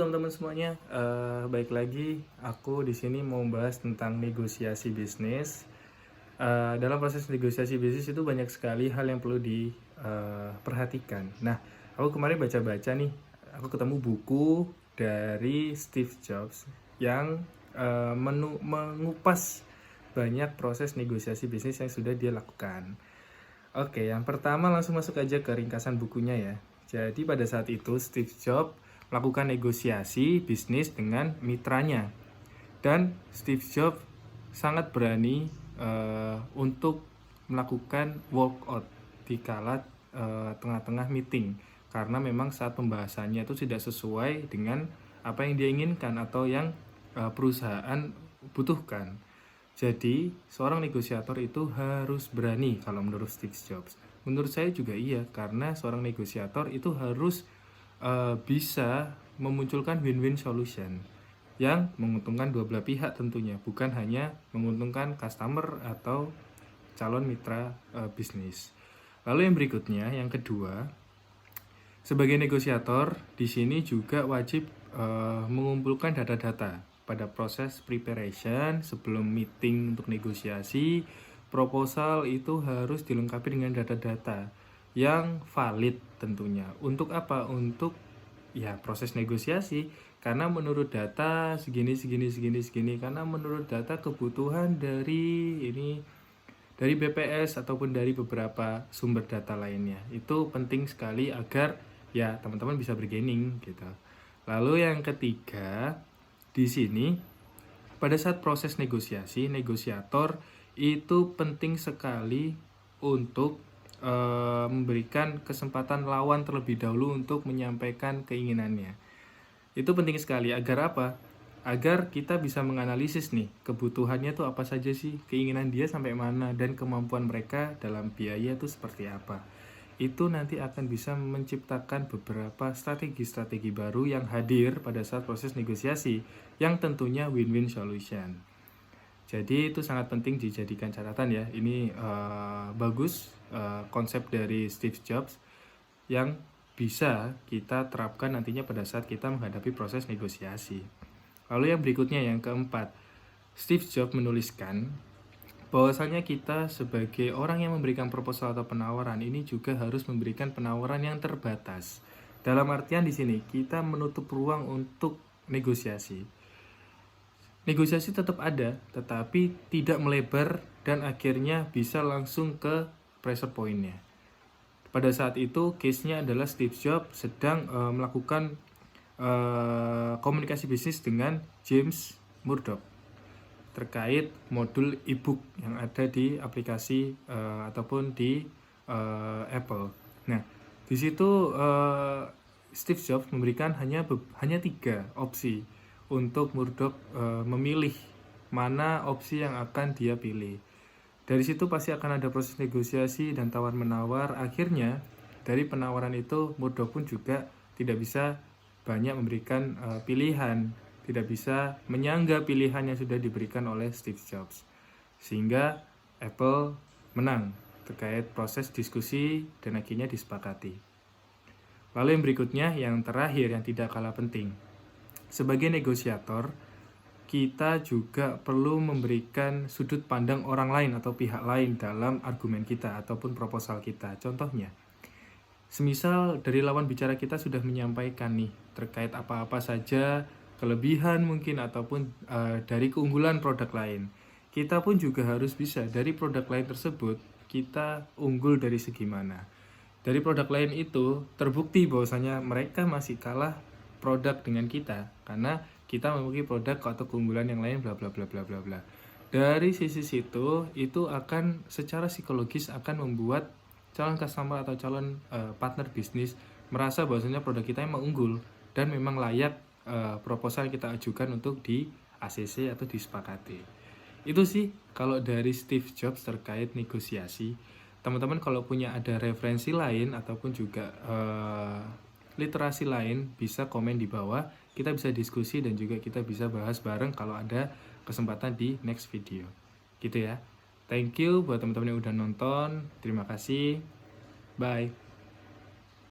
Teman-teman semuanya, baik lagi aku di sini mau bahas tentang negosiasi bisnis. Dalam proses negosiasi bisnis itu banyak sekali hal yang perlu diperhatikan. Nah, aku kemarin baca-baca nih, aku ketemu buku dari Steve Jobs yang mengupas banyak proses negosiasi bisnis yang sudah dia lakukan. Oke, yang pertama langsung masuk aja ke ringkasan bukunya ya. Jadi pada saat itu Steve Jobs melakukan negosiasi bisnis dengan mitranya. Dan Steve Jobs sangat berani untuk melakukan walkout di kala tengah-tengah meeting. Karena memang saat pembahasannya itu tidak sesuai dengan apa yang dia inginkan atau yang perusahaan butuhkan. Jadi, seorang negosiator itu harus berani kalau menurut Steve Jobs. Menurut saya juga iya, karena seorang negosiator itu harus bisa memunculkan win-win solution yang menguntungkan dua belah pihak tentunya, bukan hanya menguntungkan customer atau calon mitra bisnis. Lalu yang berikutnya, yang kedua, sebagai negosiator di sini juga wajib mengumpulkan data-data pada proses preparation sebelum meeting untuk negosiasi. Proposal itu harus dilengkapi dengan data-data yang valid tentunya. Untuk apa? Untuk ya proses negosiasi. Karena menurut data segini, karena menurut data kebutuhan dari BPS ataupun dari beberapa sumber data lainnya. Itu penting sekali agar ya teman-teman bisa bergaining gitu. Lalu yang ketiga, di sini pada saat proses negosiasi, negosiator itu penting sekali untuk memberikan kesempatan lawan terlebih dahulu untuk menyampaikan keinginannya. Itu penting sekali agar apa? Agar kita bisa menganalisis nih kebutuhannya tuh apa saja sih, keinginan dia sampai mana, dan kemampuan mereka dalam biaya itu seperti apa. Itu nanti akan bisa menciptakan beberapa strategi-strategi baru yang hadir pada saat proses negosiasi yang tentunya win-win solution. Jadi itu sangat penting dijadikan catatan ya. Ini bagus konsep dari Steve Jobs yang bisa kita terapkan nantinya pada saat kita menghadapi proses negosiasi. Lalu yang berikutnya, yang keempat, Steve Jobs menuliskan bahwasanya kita sebagai orang yang memberikan proposal atau penawaran ini juga harus memberikan penawaran yang terbatas. Dalam artian di sini kita menutup ruang untuk negosiasi. Negosiasi tetap ada, tetapi tidak melebar dan akhirnya bisa langsung ke pressure point-nya. Pada saat itu, case-nya adalah Steve Jobs sedang melakukan komunikasi bisnis dengan James Murdoch terkait modul e-book yang ada di aplikasi ataupun di Apple. Nah, di situ Steve Jobs memberikan hanya 3 opsi untuk Murdoch memilih mana opsi yang akan dia pilih. Dari situ pasti akan ada proses negosiasi dan tawar-menawar. Akhirnya dari penawaran itu Murdoch pun juga tidak bisa banyak memberikan pilihan, tidak bisa menyangga pilihan yang sudah diberikan oleh Steve Jobs. Sehingga Apple menang terkait proses diskusi dan akhirnya disepakati. Lalu yang berikutnya, yang terakhir yang tidak kalah penting. Sebagai negosiator, kita juga perlu memberikan sudut pandang orang lain atau pihak lain dalam argumen kita ataupun proposal kita. Contohnya, semisal dari lawan bicara kita sudah menyampaikan nih terkait apa-apa saja kelebihan mungkin ataupun dari keunggulan produk lain. Kita pun juga harus bisa dari produk lain tersebut kita unggul dari segi mana. Dari produk lain itu terbukti bahwasanya mereka masih kalah produk dengan kita karena kita memiliki produk atau keunggulan yang lain bla bla bla bla bla bla. Dari sisi situ itu akan secara psikologis akan membuat calon customer atau calon partner bisnis merasa bahwasanya produk kita memang unggul dan memang layak proposal kita ajukan untuk di ACC atau disepakati. Itu sih kalau dari Steve Jobs terkait negosiasi. Teman-teman kalau punya ada referensi lain ataupun juga literasi lain bisa komen di bawah, kita bisa diskusi dan juga kita bisa bahas bareng kalau ada kesempatan di next video gitu ya. Thank you buat teman-teman yang udah nonton, terima kasih, bye.